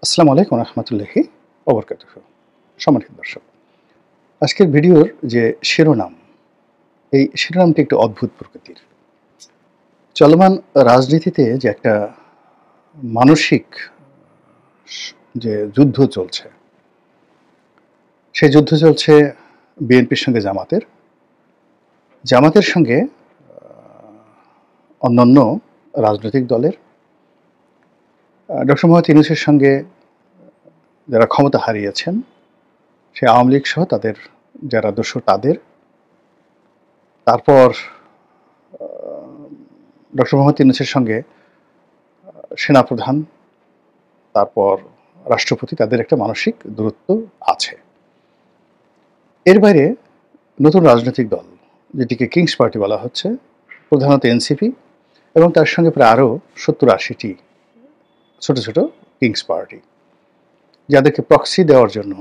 আসসালামু আলাইকুম রহমতুল্লাহি ওবরকাতুহ। সম্মানিত দর্শক, আজকের ভিডিওর যে শিরোনাম, এই শিরোনামটি একটু অদ্ভুত প্রকৃতির। চলমান রাজনীতিতে যে একটা মানসিক যে যুদ্ধ চলছে, সেই যুদ্ধ চলছে বিএনপির সঙ্গে জামাতের, জামাতের সঙ্গে অন্যান্য রাজনৈতিক দলের, ডক্টর মোহাম্মদ ইউনূসের সঙ্গে যারা ক্ষমতা হারিয়েছেন, সে আওয়ামী লীগ সহ তাদের যারা দোসর তাদের, তারপর ডক্টর মোহাম্মদ ইউনূসের সঙ্গে সেনাপ্রধান, তারপর রাষ্ট্রপতি, তাদের একটা মানসিক দূরত্ব আছে। এর বাইরে নতুন রাজনৈতিক দল, যেটিকে কিংস পার্টি বলা হচ্ছে, প্রধানত এনসিপি এবং তার সঙ্গে প্রায় আরও 70-80টি ছোট ছোট কিংস পার্টি, যাদেরকে প্রক্সি দেওয়ার জন্য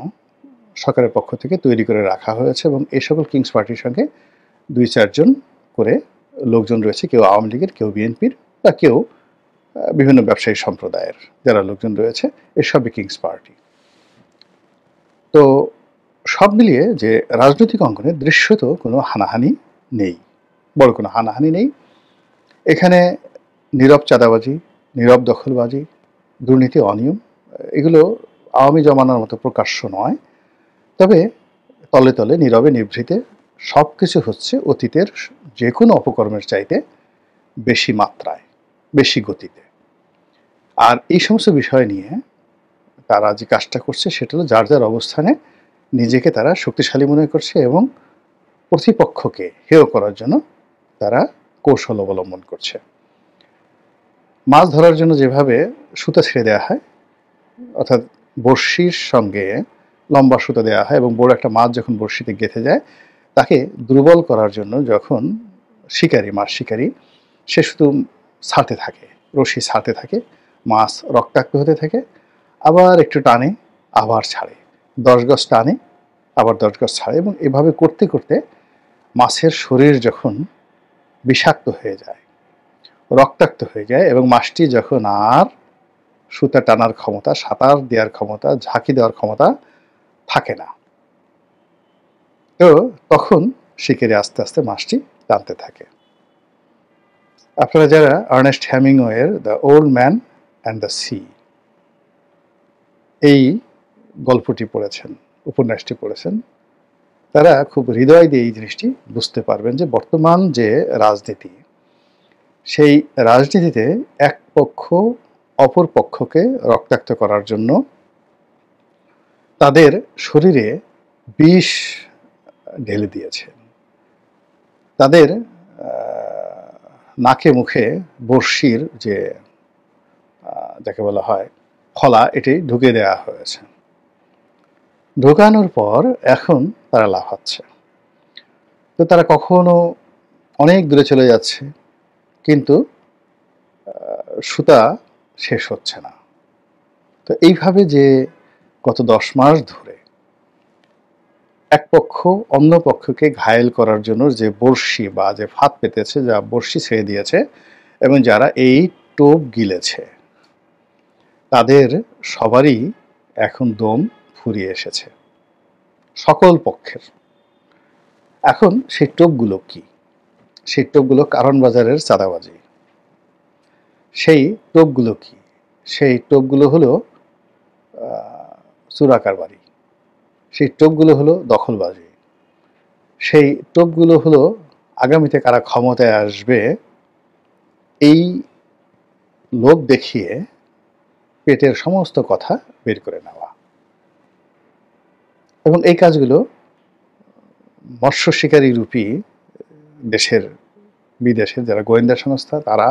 সরকারের পক্ষ থেকে তৈরি করে রাখা হয়েছে। এবং এই সকল কিংস পার্টির সঙ্গে 2-4 জন করে লোকজন রয়েছে, কেউ আওয়ামী লীগের, কেউ বিএনপির, বা কেউ বিভিন্ন ব্যবসায়ী সম্প্রদায়ের যারা লোকজন রয়েছে, এসবই কিংস পার্টি। তো সব মিলিয়ে যে রাজনৈতিক অঙ্গনে দৃশ্যত কোনো হানাহানি নেই, বড় কোনো হানাহানি নেই। এখানে নীরব চাঁদাবাজি, নীরব দখলবাজি, দুর্নীতি, অনিয়ম, এগুলো আওয়ামী জমানার মতো প্রকাশ্য নয়, তবে তলে তলে নীরবে নিভৃতে সব কিছু হচ্ছে অতীতের যে কোনো অপকর্মের চাইতে বেশি মাত্রায়, বেশি গতিতে। আর এই সমস্ত বিষয় নিয়ে তারা যে কাজটা করছে সেটা হলো যার যার অবস্থানে নিজেকে তারা শক্তিশালী মনে করছে এবং প্রতিপক্ষকে হেয় করার জন্য তারা কৌশল অবলম্বন করছে। মাছ ধরার জন্য যেভাবে সুতা ছেড়ে দেওয়া হয়, অর্থাৎ বড়শির সঙ্গে লম্বা সুতা দেওয়া হয় এবং বড় একটা মাছ যখন বড়শিতে গেঁথে যায়, তাকে দুর্বল করার জন্য যখন শিকারী, মাছ শিকারী, সে শুধু ছাড়তে থাকে, রশি ছাড়তে থাকে, মাছ রক্তাক্ত হতে থাকে, আবার একটু টানে, আবার ছাড়ে, 10 গজ টানে, আবার 10 গজ ছাড়ে, এবং এভাবে করতে করতে মাছের শরীর যখন বিষাক্ত হয়ে যায়, রক্তাক্ত হয়ে যায়, এবং মাছটি যখন আর সুতা টানার ক্ষমতা, সাঁতার দেওয়ার ক্ষমতা, ঝাঁকি দেওয়ার ক্ষমতা থাকে না, তো তখন শিকারি আস্তে আস্তে মাছটি টানতে থাকে। আপনারা যারা আর্নেস্ট হেমিংওয়ের the old man and the sea এই গল্পটি পড়েছেন, উপন্যাসটি পড়েছেন, তারা খুব হৃদয় দিয়ে এই জিনিসটি বুঝতে পারবেন যে বর্তমান যে রাজনীতি, সেই রাজনীতিতে এক পক্ষ অপর পক্ষকে রক্তাক্ত করার জন্য তাদের শরীরে বিষ ঢেলে দিয়েছে, তাদের নাকে মুখে বড়শির যে যাকে বলা হয় ফলা, এটি ঢুকে দেওয়া হয়েছে। ঢোকানোর পর এখন তারা লাফাচ্ছে। তো তারা কখনো অনেক দূরে চলে যাচ্ছে, কিন্তু সুতা শেষ হচ্ছে না। তো এইভাবে যে গত 10 মাস ধরে এক পক্ষ অন্য পক্ষকে ঘায়েল করার জন্য যে বড়শি বা যে ফাঁদ পেতেছে, যা বড়শি ছেড়ে দিয়েছে, এবং যারা এই টোপ গিলেছে, তাদের সবারই এখন দম ফুরিয়ে এসেছে, সকল পক্ষের। এখন সেই টোপগুলো কি? সেই টোপগুলো কারণ বাজারের চাঁদাবাজি। সেই টোপগুলো কি? সেই টোপগুলো হলো চোরাকারবারি। সেই টোপগুলো হলো দখলবাজি। সেই টোপগুলো হলো আগামীতে কারা ক্ষমতায় আসবে এই লোভ দেখিয়ে পেটের সমস্ত কথা বের করে নেওয়া। এবং এই কাজগুলো মৎস্য শিকারী রূপী দেশের বিদেশের যারা গোয়েন্দা সংস্থা, তারা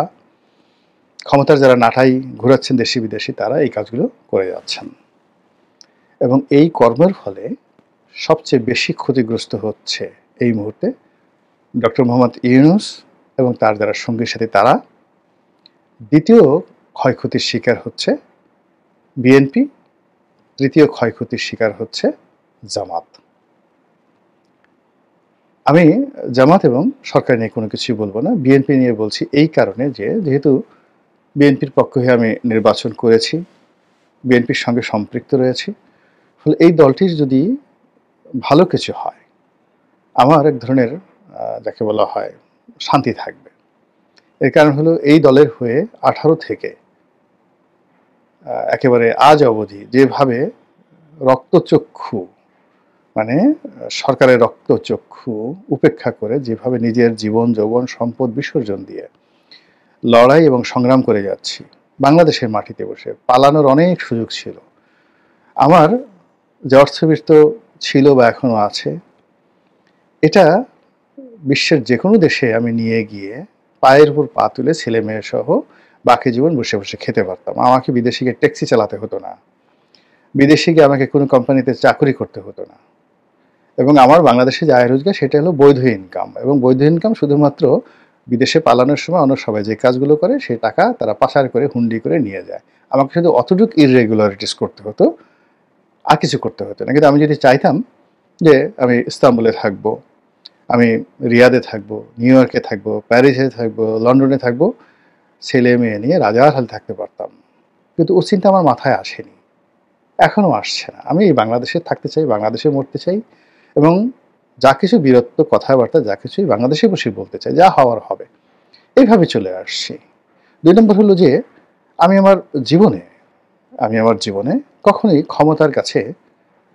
ক্ষমতার যারা নাঠাই ঘুরাচ্ছেন দেশি বিদেশি, তারা এই কাজগুলো করে যাচ্ছেন। এবং এই কর্মের ফলে সবচেয়ে বেশি ক্ষতিগ্রস্ত হচ্ছে এই মুহূর্তে ডক্টর মোহাম্মদ ইউনূস এবং তার যারা সঙ্গী সাথী, তারা। দ্বিতীয় ক্ষয়ক্ষতির শিকার হচ্ছে বিএনপি, তৃতীয় ক্ষয়ক্ষতির শিকার হচ্ছে জামাত। আমি জামাত এবং সরকার নিয়ে কোনো কিছুই বলবো না, বিএনপি নিয়ে বলছি এই কারণে যে যেহেতু বিএনপির পক্ষ হয়ে আমি নির্বাচন করেছি, বিএনপির সঙ্গে সম্পৃক্ত রয়েছি। ফলে এই দলটির যদি ভালো কিছু হয়, আমার এক ধরনের যাকে বলা হয় শান্তি থাকবে। এর কারণ হলো এই দলের হয়ে 18 থেকে একেবারে আজ অবধি যেভাবে রক্তচক্ষু মানে সরকারের রক্তচক্ষু উপেক্ষা করে যেভাবে নিজের জীবন যৌবন সম্পদ বিসর্জন দিয়ে লড়াই এবং সংগ্রাম করে যাচ্ছি বাংলাদেশের মাটিতে বসে, পালানোর অনেক সুযোগ ছিল। আমার যে অর্থবিত্ত ছিল বা এখনো আছে, এটা বিশ্বের যে কোনো দেশে আমি নিয়ে গিয়ে পায়ের উপর পা তুলে ছেলে মেয়ে সহ বাকি জীবন বসে বসে খেতে পারতাম। আমাকে বিদেশে গিয়ে ট্যাক্সি চালাতে হতো না, বিদেশে গিয়ে আমাকে কোনো কোম্পানিতে চাকরি করতে হতো না। এবং আমার বাংলাদেশে যে আয় রোজগার সেটা হলো বৈধ ইনকাম, এবং বৈধ ইনকাম শুধুমাত্র বিদেশে পালানোর সময় অন্য সবাই যে কাজগুলো করে সেই টাকা তারা পাচার করে হুন্ডি করে নিয়ে যায়। আমাকে শুধু অতটুকু ইররেগুলারিটিস করতে হতো, আর কিছু করতে হতো না। কিন্তু আমি যদি চাইতাম যে আমি ইস্তাম্বুলে থাকবো, আমি রিয়াদে থাকবো, নিউ ইয়র্কে থাকবো, প্যারিসে থাকবো, লন্ডনে থাকবো, ছেলে মেয়ে নিয়ে রাজার হাল থাকতে পারতাম। কিন্তু ও চিন্তা আমার মাথায় আসেনি, এখনও আসছে না। আমি বাংলাদেশে থাকতে চাই, বাংলাদেশে মরতে চাই, এবং যা কিছু বীরত্ব কথাবার্তা যা কিছুই বাংলাদেশে বসে বলতে চাই, যা হওয়ার হবে, এইভাবে চলে আসছি। 2 নম্বর হলো যে আমি আমার জীবনে কখনোই ক্ষমতার কাছে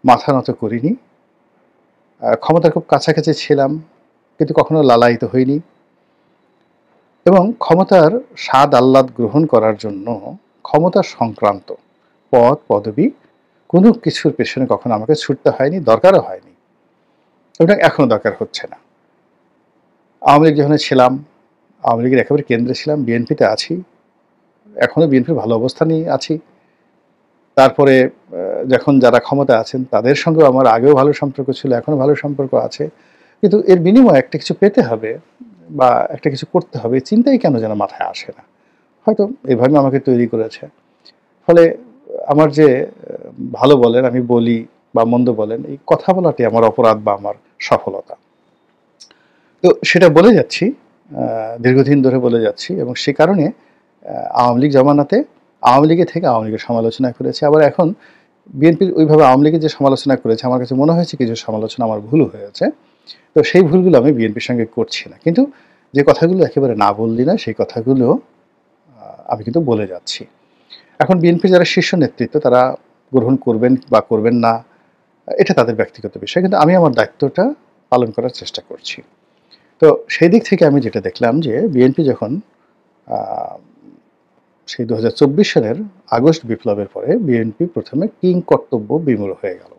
মাথা নত করিনি। ক্ষমতার খুব কাছাকাছি ছিলাম, কিন্তু কখনো লালায়িত হইনি। এবং ক্ষমতার স্বাদ আহ্লাদ গ্রহণ করার জন্য ক্ষমতা সংক্রান্ত পদ পদবি কোনো কিছুর পেছনে কখনো আমাকে ছুটতে হয়নি, দরকারও হয়নি, এবং এখনো দরকার হচ্ছে না। আওয়ামী লীগ যখন ছিলাম, আওয়ামী লীগের একেবারে কেন্দ্রে ছিলাম, বিএনপিতে আছি, এখনো বিএনপির ভালো অবস্থানেই আছি। তারপরে যখন যারা ক্ষমতা আছেন তাদের সঙ্গেও আমার আগেও ভালো সম্পর্ক ছিল, এখনো ভালো সম্পর্ক আছে। কিন্তু এর বিনিময়ে একটা কিছু পেতে হবে বা একটা কিছু করতে হবে, চিন্তাই কেন যেন মাথায় আসে না। হয়তো এভাবে আমাকে তৈরি করেছে। ফলে আমার যে ভালো বলেন, আমি বলি, বা মন্দ বলেন, এই কথা বলাটি আমার অপরাধ বা আমার সফলতা। তো সেটা বলে যাচ্ছি, দীর্ঘদিন ধরে বলে যাচ্ছি, এবং সে কারণে আওয়ামী লীগ জমানাতে আওয়ামী লীগের থেকে আওয়ামী লীগের সমালোচনা করেছে। আবার এখন বিএনপির ওইভাবে আওয়ামী লীগের যে সমালোচনা করেছে, আমার কাছে মনে হয়েছে কিছু সমালোচনা আমার ভুল হয়েছে। তো সেই ভুলগুলো আমি বিএনপির সঙ্গে করছি না, কিন্তু যে কথাগুলো একেবারে না বললি না সেই কথাগুলো আমি কিন্তু বলে যাচ্ছি। এখন বিএনপির যারা শীর্ষ নেতৃত্ব তারা গ্রহণ করবেন বা করবেন না, এটা তাদের ব্যক্তিগত বিষয়, কিন্তু আমি আমার দায়িত্বটা পালন করার চেষ্টা করছি। তো সেই দিক থেকে আমি যেটা দেখলাম যে বিএনপি যখন সেই 2024 সালের আগস্ট বিপ্লবের পরে বিএনপি প্রথমে কিং কর্তব্য বিমূঢ় হয়ে গেল,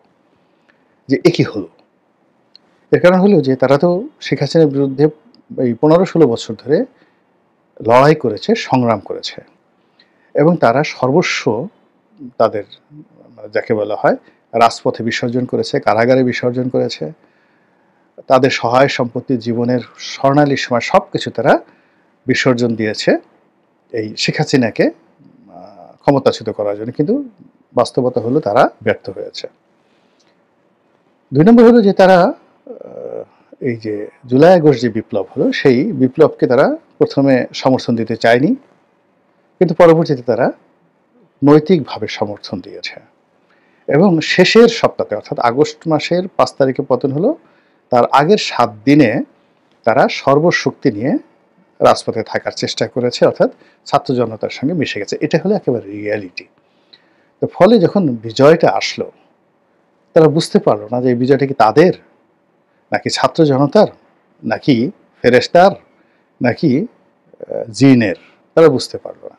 যে একই হলো। এর কারণ হলো যে তারা তো শেখ হাসিনার বিরুদ্ধে এই 15-16 বছর ধরে লড়াই করেছে, সংগ্রাম করেছে, এবং তারা সর্বস্ব তাদের যাকে বলা হয় রাজপথে বিসর্জন করেছে, কারাগারে বিসর্জন করেছে, তাদের সহায় সম্পত্তি, জীবনের স্বর্ণালী সময় সব কিছু তারা বিসর্জন দিয়েছে এই শেখ হাসিনাকে ক্ষমতাচ্যুত করার জন্য। কিন্তু বাস্তবতা হলো তারা ব্যর্থ হয়েছে। 2 নম্বর হলো যে তারা এই যে জুলাই আগস্ট যে বিপ্লব হলো সেই বিপ্লবকে তারা প্রথমে সমর্থন দিতে চায়নি, কিন্তু পরবর্তীতে তারা নৈতিকভাবে সমর্থন দিয়েছে। এবং শেষের সপ্তাহে অর্থাৎ আগস্ট মাসের 5 তারিখে পতন হলো, তার আগের 7 দিনে তারা সর্বশক্তি নিয়ে রাজপথে থাকার চেষ্টা করেছে, অর্থাৎ ছাত্র জনতার সঙ্গে মিশে গেছে। এটা হলো একেবারে রিয়ালিটি। তো ফলে যখন বিজয়টা আসলো, তারা বুঝতে পারলো না যে এই বিজয়টা কি তাদের, নাকি ছাত্র জনতার, নাকি ফেরেশতার, নাকি জিনের, তারা বুঝতে পারলো না।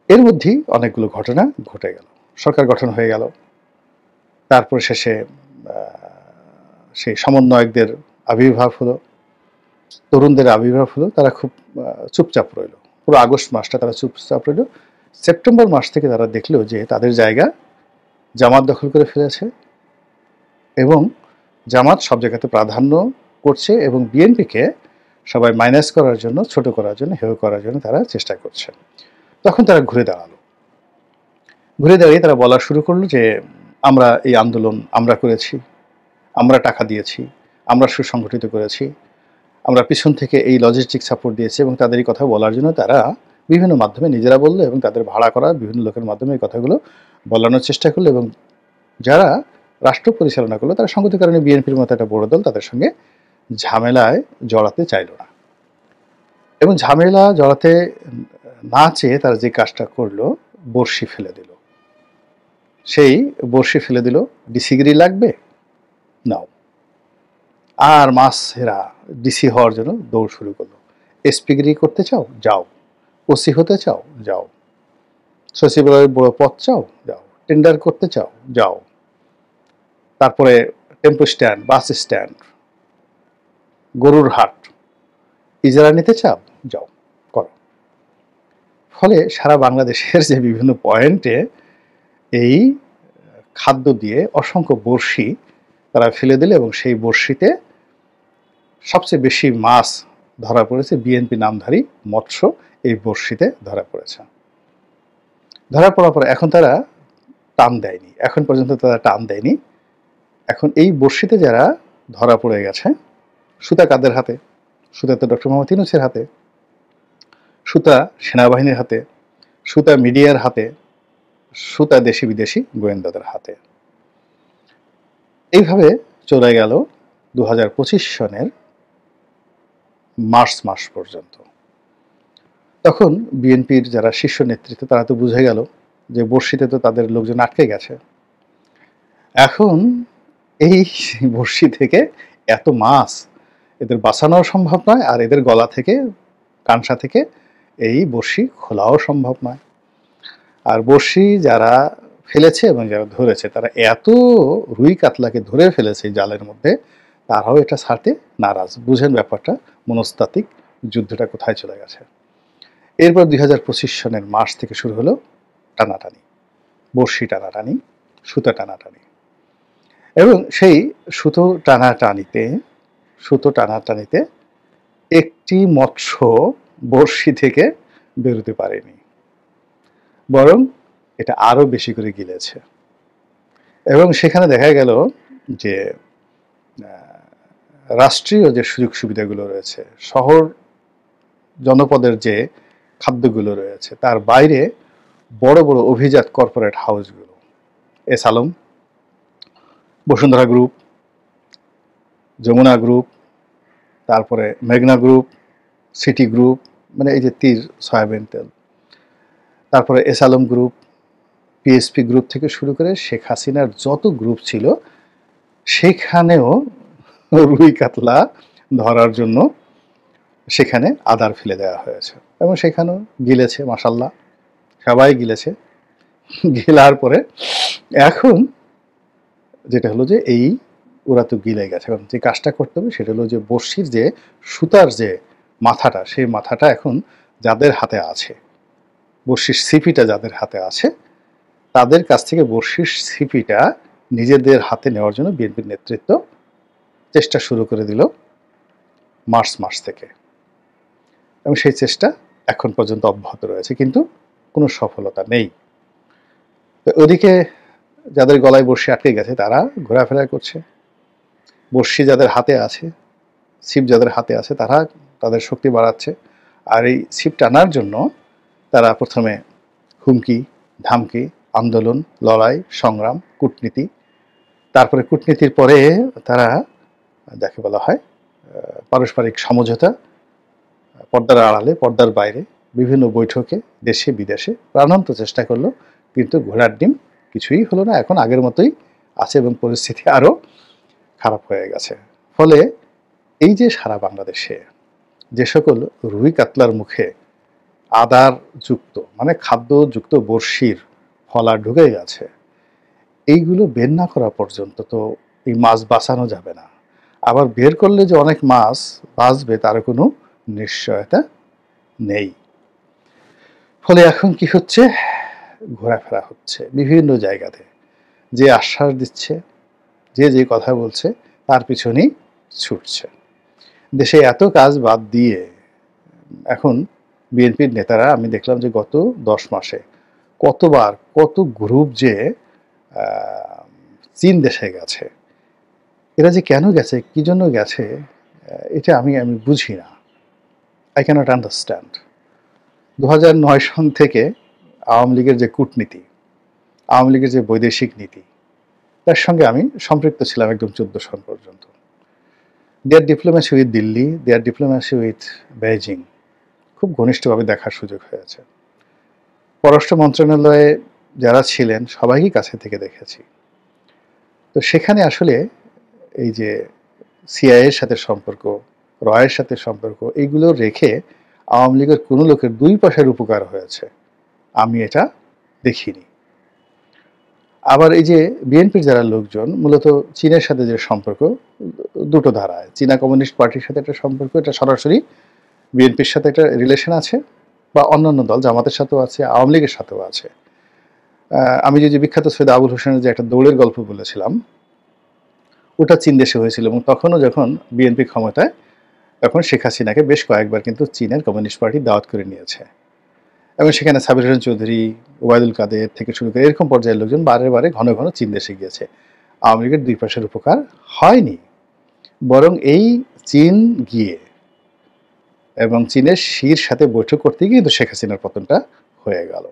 এর মধ্যেই অনেকগুলো ঘটনা ঘটে গেল। সরকার গঠন হয়ে গেল, তারপর শেষে সেই সমন্বয়কদের আবির্ভাব হলো, তরুণদের আবির্ভাব হলো, তারা খুব চুপচাপ রইল। পুরো আগস্ট মাসটা তারা চুপচাপ রইল। সেপ্টেম্বর মাস থেকে তারা দেখলো যে তাদের জায়গা জামাত দখল করে ফেলেছে, এবং জামাত সব জায়গাতে প্রাধান্য করছে, এবং বিএনপিকে সবাই মাইনাস করার জন্য, ছোট করার জন্য, হেয় করার জন্য তারা চেষ্টা করছে। তখন তারা ঘুরে দাঁড়ালো। ঘুরে দাঁড়িয়ে তারা বলা শুরু করলো যে আমরা এই আন্দোলন আমরা করেছি, আমরা টাকা দিয়েছি, আমরা সুসংগঠিত করেছি, আমরা পিছন থেকে এই লজিস্টিক সাপোর্ট দিয়েছি, এবং তাদের এই কথা বলার জন্য তারা বিভিন্ন মাধ্যমে নিজেরা বললো এবং তাদের ভাড়া করা বিভিন্ন লোকের মাধ্যমে এই কথাগুলো বলানোর চেষ্টা করলো, এবং যারা রাষ্ট্র পরিচালনা করলো তারা সঙ্গত কারণে বিএনপির মতো একটা বড় দল তাদের সঙ্গে ঝামেলায় জড়াতে চাইল না, এবং ঝামেলা জড়াতে না চেয়ে তারা যে কাজটা করলো, বড়শি ফেলে দিল। সেই বড়শি ফেলে দিল, ডিসিগিরি লাগবে নাও, আর মাস হেরা ডিসি হওয়ার জন্য দৌড় শুরু করলো। এসপিগিরি করতে চাও যাও, ওসি হতে চাও যাও, সচিবালয়ের বড় পদ চাও যাও, টেন্ডার করতে চাও যাও, তারপরে টেম্পো স্ট্যান্ড, বাস স্ট্যান্ড, গরুর হাট ইজারা নিতে চাও যাও, করো। ফলে সারা বাংলাদেশের যে বিভিন্ন পয়েন্টে এই খাদ্য দিয়ে অসংখ্য বড়শি তারা ফেলে দিলে, এবং সেই বড়শিতে সবচেয়ে বেশি মাছ ধরা পড়েছে বিএনপি নামধারী মৎস্য এই বড়শিতে ধরা পড়েছে। ধরা পড়ার পরে এখন তারা টান দেয়নি, এখন পর্যন্ত তারা টান দেয়নি। এখন এই বড়শিতে যারা ধরা পড়ে গেছে, সুতা কাদের হাতে? সুতা তো ডক্টর মোহাম্মদ ইউনূসের হাতে, সুতা সেনাবাহিনীর হাতে, সুতা মিডিয়ার হাতে, সুতা দেশি বিদেশি গোয়েন্দাদের হাতে। এইভাবে চলে গেল 2025 সনের মার্চ মাস পর্যন্ত। তখন বিএনপির যারা শীর্ষ নেতৃত্ব তারা তো বুঝে গেল যে বড়শিতে তো তাদের লোকজন আটকে গেছে। এখন এই বড়শি থেকে এত মাছ এদের বাঁচানো সম্ভব নয়, আর এদের গলা থেকে, কানসা থেকে এই বড়শি খোলাও সম্ভব নয়। আর বড়শি যারা ফেলেছে এবং যারা ধরেছে তারা এত রুই কাতলাকে ধরে ফেলেছে জালের মধ্যে, তারাও এটা ছাড়তে নারাজ। বুঝেন ব্যাপারটা, মনস্তাত্ত্বিক যুদ্ধটা কোথায় চলে গেছে। এরপর 2025 সনের মার্চ থেকে শুরু হলো টানাটানি, বড়শি টানাটানি, সুতা টানাটানি, এবং সেই সুতো টানাটানিতে একটি মৎস্য বড়শি থেকে বেরোতে পারেনি, বরং এটা আরো বেশি করে গিলেছে। এবং সেখানে দেখা গেল যে রাষ্ট্রীয় যে সুযোগ সুবিধাগুলো রয়েছে, শহর জনপদের যে খাদ্যগুলো রয়েছে, তার বাইরে বড় বড় অভিজাত কর্পোরেট হাউসগুলো, S Alam, Bashundhara group, Jamuna group, তারপরে মেঘনা গ্রুপ, সিটি গ্রুপ, মানে এই যে তীর সয়াবিন তেল, তারপরে S Alam group, PSP group থেকে শুরু করে শেখ হাসিনার যত গ্রুপ ছিল, সেখানেও রুই কাতলা ধরার জন্য সেখানে আদার ফেলে দেওয়া হয়েছে, এবং সেখানেও গিলেছে, মাশাল্লাহ সবাই গিলেছে। গিলার পরে এখন যেটা হলো যে এই ওরা তো গিলে গেছে, এখন যে কাজটা করতে হবে সেটা হলো যে বড়শির যে সুতার যে মাথাটা, সেই মাথাটা এখন যাদের হাতে আছে, বড়শির সিপিটা যাদের হাতে আছে, তাদের কাছ থেকে বড়শির সিপিটা নিজেদের হাতে নেওয়ার জন্য বিএনপির নেতৃত্ব চেষ্টা শুরু করে দিল মার্চ মাস থেকে, এবং সেই চেষ্টা এখন পর্যন্ত অব্যাহত রয়েছে, কিন্তু কোনো সফলতা নেই। তো ওদিকে যাদের গলায় বড়শি আটকে গেছে তারা ঘোরাফেরা করছে, বড়শি যাদের হাতে আছে, ছিপ যাদের হাতে আছে, তারা তাদের শক্তি বাড়াচ্ছে। আর এই ছিপ টানার জন্য তারা প্রথমে হুমকি, ধামকি, আন্দোলন, লড়াই, সংগ্রাম, কূটনীতি, তারপরে কূটনীতির পরে তারা যাকে বলা হয় পারস্পরিক সমঝোতা, পর্দার আড়ালে, পর্দার বাইরে বিভিন্ন বৈঠকে দেশে বিদেশে প্রাণান্ত চেষ্টা করলো, কিন্তু ঘোড়ার ডিম কিছুই হলো না। এখন আগের মতোই আছে এবং পরিস্থিতি আরও খারাপ হয়ে গেছে। ফলে এই যে সারা বাংলাদেশে যে সকল রুই কাতলার মুখে আদার যুক্ত, মানে খাদ্যযুক্ত বড়শির ফলা ঢুকে গেছে, এইগুলো বের না করা পর্যন্ত তো এই মাছ বাঁচানো যাবে না। আবার বের করলে যে অনেক মাছ বাঁচবে তার কোনো নিশ্চয়তা নেই। ফলে এখন কি হচ্ছে, ঘোরাফেরা হচ্ছে বিভিন্ন জায়গাতে, যে আশ্বাস দিচ্ছে, যে যে কথা বলছে তার পিছনেই ছুটছে। দেশে এত কাজ বাদ দিয়ে এখন বিএনপির নেতারা, আমি দেখলাম যে গত 10 মাসে কতবার কত গ্রুপ যে চীন দেশে গেছে, এরা যে কেন গেছে, কি জন্য গেছে, এটা আমি বুঝি না। I cannot understand. 2009 সন থেকে আওয়ামী লীগের যে কূটনীতি, আওয়ামী লীগের যে বৈদেশিক নীতি, তার সঙ্গে আমি সম্পৃক্ত ছিলাম একদম 14 সন পর্যন্ত। Their diplomacy with Delhi, their diplomacy with Beijing খুব ঘনিষ্ঠভাবে দেখার সুযোগ হয়েছে। পররাষ্ট্র মন্ত্রণালয়ে যারা ছিলেন সবাইকে কাছে থেকে দেখেছি। তো সেখানে আসলে এই যে সিআইএর সাথে সম্পর্ক, রয়ের সাথে সম্পর্ক, এইগুলো রেখে আওয়ামী লীগের কোনো লোকের 2 পয়সার উপকার হয়েছে আমি এটা দেখিনি। আবার এই যে বিএনপির যারা লোকজন মূলত চীনের সাথে যে সম্পর্ক, দুটো ধারায়, চীনা কমিউনিস্ট পার্টির সাথে একটা সম্পর্ক, এটা সরাসরি বিএনপির সাথে একটা রিলেশন আছে, বা অন্যান্য দল জামাতের সাথেও আছে, আওয়ামী লীগের সাথেও আছে। আমি যে বিখ্যাত সৈয়দ আবুল হোসেনের যে একটা দৌড়ের গল্প বলেছিলাম, ওটা চীন দেশে হয়েছিল, এবং তখনও যখন বিএনপি ক্ষমতায়, তখন শেখ হাসিনাকে বেশ কয়েকবার কিন্তু চীনের কমিউনিস্ট পার্টি দাওয়াত করে নিয়েছে, এবং সেখানে সাবির হোসেন চৌধুরী, ওবায়দুল কাদের থেকে শুরু করে এরকম পর্যায়ের লোকজন বারে বারে ঘন ঘন চীন দেশে গিয়েছে। আওয়ামী লীগের 2 পয়সার উপকার হয়নি, বরং এই চীন গিয়ে এবং চীনের শির সাথে বৈঠক করতে গিয়ে কিন্তু শেখ হাসিনার পতনটা হয়ে গেল।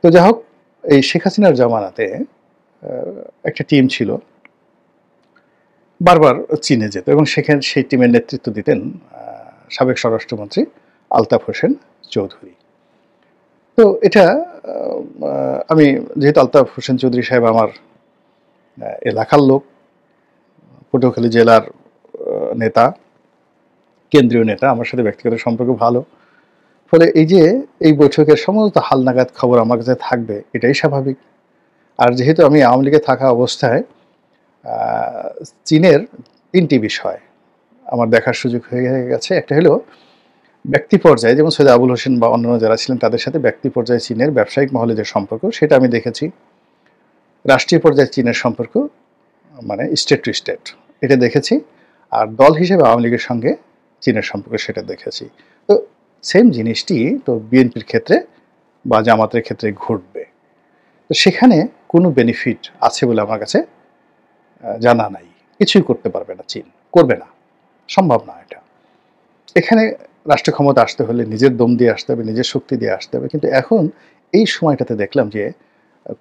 তো যাই হোক, এই শেখ হাসিনার জামানাতে একটা টিম ছিল, বারবার চীনে যেত, এবং সেখানে সেই টিমের নেতৃত্ব দিতেন সাবেক স্বরাষ্ট্রমন্ত্রী আলতাফ হোসেন চৌধুরী। তো এটা আমি যেহেতু আলতাফ হোসেন চৌধুরী সাহেব আমার এলাকার লোক, পটুয়াখালী জেলার নেতা, কেন্দ্রীয় নেতা, আমার সাথে ব্যক্তিগত সম্পর্ক ভালো, ফলে এই যে এই বৈঠকের সমস্ত হালনাগাদ খবর আমার কাছে থাকবে এটাই স্বাভাবিক। আর যেহেতু আমি আওয়ামী লীগে থাকা অবস্থায় চীনের 3টি বিষয় আমার দেখার সুযোগ হয়ে গেছে। একটা হলো ব্যক্তি পর্যায়ে, যেমন সৈয়দ আবুল হোসেন বা অন্যান্য যারা ছিলেন তাদের সাথে ব্যক্তি পর্যায়ে চীনের ব্যবসায়িক মহলে যে সম্পর্ক, সেটা আমি দেখেছি। রাষ্ট্রীয় পর্যায়ে চীনের সম্পর্ক, মানে স্টেট টু স্টেট, এটা দেখেছি। আর দল হিসেবে আওয়ামী লীগের সঙ্গে চীনের সম্পর্ক, সেটা দেখেছি। তো সেম জিনিসটি তো বিএনপির ক্ষেত্রে বা জামাতের ক্ষেত্রে ঘটবে। তো সেখানে কোনো বেনিফিট আছে বলে আমার কাছে জানা নাই। কিছুই করতে পারবে না চীন, করবে না, সম্ভব না এটা। এখানে রাষ্ট্র ক্ষমতা আসতে হলে নিজের দম দিয়ে আসতে হবে, নিজের শক্তি দিয়ে আসতে হবে। কিন্তু এখন এই সময়টাতে দেখলাম যে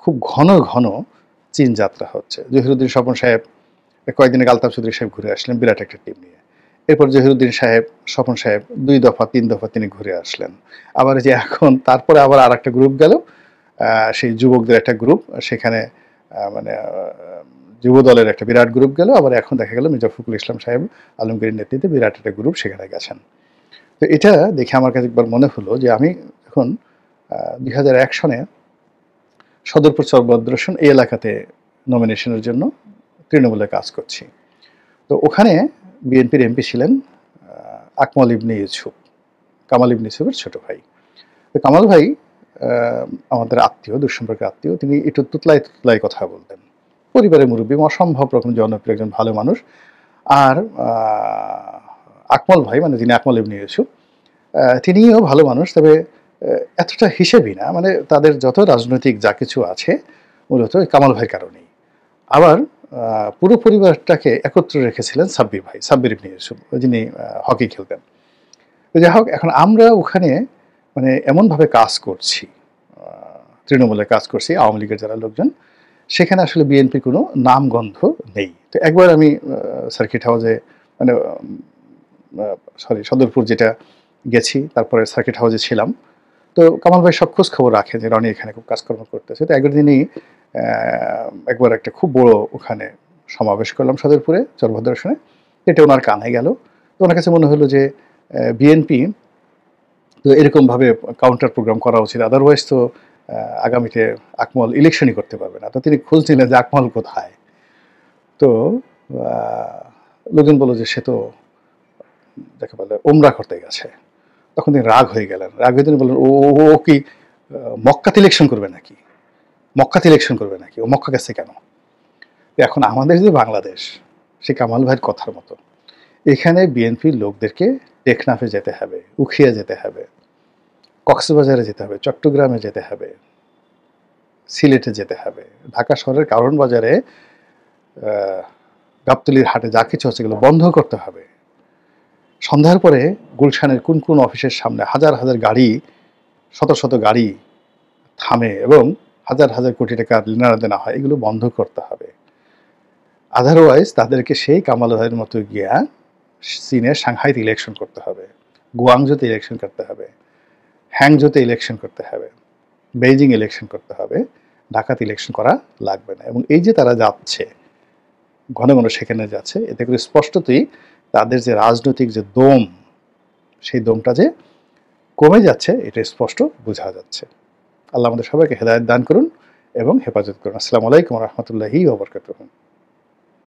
খুব ঘন ঘন চীন যাত্রা হচ্ছে। জহিরুদ্দিন স্বপন সাহেব কয়েকদিন আগে আলতাফ চৌধুরী সাহেব ঘুরে আসলেন বিরাট একটা টিম নিয়ে। এরপর জহিরুদ্দিন সাহেব, স্বপন সাহেব 2 দফা 3 দফা তিনি ঘুরে আসলেন। আবার যে এখন তারপরে আবার আর একটা গ্রুপ গেল, সেই যুবকদের একটা গ্রুপ, সেখানে মানে যুব দলের একটা বিরাট গ্রুপ গেল। আবার এখন দেখা গেল মির্জা ফখরুল ইসলাম সাহেব আলমগীরের নেতৃত্বে বিরাট একটা গ্রুপ সেখানে গেছেন। তো এটা দেখে আমার কাছে একবার মনে হলো যে আমি এখন 2001 সনে সদরপুর চরভদ্রসন এই এলাকাতে নমিনেশনের জন্য তৃণমূলে কাজ করছি। তো ওখানে বিএনপির এমপি ছিলেন আকমল ইবনে ইউসুফ, কামাল ইবনে ইউসুফের ছোট ভাই। তো কামাল ভাই আমাদের আত্মীয়, দুঃসম্পর্কের আত্মীয়। তিনি একটু তুতলায় তুতলায় কথা বলতেন, পরিবারের মুরব্বী, অসম্ভব রকম জনপ্রিয় একজন ভালো মানুষ। আর আকমল ভাই, মানে যিনি আকমল ইবনে ইউসুফ, তিনিও ভালো মানুষ, তবে এতটা হিসেবই না। মানে তাদের যত রাজনৈতিক যা কিছু আছে মূলত কামাল ভাইয়ের কারণেই। আবার পুরো পরিবারটাকে একত্রে রেখেছিলেন সাব্বির ভাই, সাব্বির ইবনে ইউসুফ, যিনি হকি খেলতেন। তো যাই হোক, এখন আমরা ওখানে মানে এমনভাবে কাজ করছি, তৃণমূলে কাজ করছি, আওয়ামী লীগের যারা লোকজন, সেখানে আসলে বিএনপির কোনো নামগন্ধ নেই। তো একবার আমি সার্কিট হাউসে, মানে সদরপুর যেটা গেছি, তারপরে সার্কিট হাউসে ছিলাম। তো কামাল ভাই সব খোঁজ খবর রাখে যে রনি এখানে খুব কাজকর্ম করতেছে। তো একবার দিনই একবার একটা খুব বড় ওখানে সমাবেশ করলাম সদরপুরে চরভদ্রসনে, এটা ওনার কানে গেল। তো ওনার কাছে মনে হলো যে বিএনপি তো এরকমভাবে কাউন্টার প্রোগ্রাম করা উচিত, আদারওয়াইজ তো আগামীতে আকমল ইলেকশনই করতে পারবে না। তো তিনি খোঁজ নিলেন যে আকমল কোথায়। তো লোকজন বলল যে সে তো যাকে বলে ওমরা করতে গেছে। তখন তিনি রাগ হয়ে গেলেন, রাগ হয়ে তিনি বললেন, ও ও কি মক্কাতে ইলেকশন করবে নাকি, মক্কাতে ইলেকশন করবে নাকি, ও মক্কা গেছে কেন? এখন আমাদের যে বাংলাদেশ, সে কামাল ভাইয়ের কথার মতো এখানে বিএনপির লোকদেরকে টেকনাফে যেতে হবে, উখিয়া যেতে হবে, কক্সবাজারে যেতে হবে, চট্টগ্রামে যেতে হবে, সিলেটে যেতে হবে, ঢাকা শহরের কারণ বাজারে গাবতলীর হাটে যা কিছু আছে এগুলো বন্ধ করতে হবে। সন্ধ্যার পরে গুলশানের কোন কোন অফিসের সামনে হাজার হাজার গাড়ি শত শত গাড়ি থামে এবং হাজার হাজার কোটি টাকার লেনাদেনা হয়, এগুলো বন্ধ করতে হবে। আদারওয়াইজ তাদেরকে সেই কামাল ভাইয়ের মতো গিয়া চীনের সাংহাইতে ইলেকশন করতে হবে, গুয়াংজোতে ইলেকশন করতে হবে, হ্যাংজোতে ইলেকশন করতে হবে, বেইজিং ইলেকশন করতে হবে, ঢাকাতে ইলেকশন করা লাগবে না। এবং এই যে তারা যাচ্ছে, ঘন ঘন সেখানে যাচ্ছে, এতে করে স্পষ্টতই তাদের যে রাজনৈতিক যে দম, সেই দমটা যে কমে যাচ্ছে এটা স্পষ্ট বোঝা যাচ্ছে। আল্লাহ আমাদের সবাইকে হেদায়েত দান করুন এবং হেফাজত করুন। আসসালামু আলাইকুম ওয়া রাহমাতুল্লাহি ওয়া বারাকাতুহু।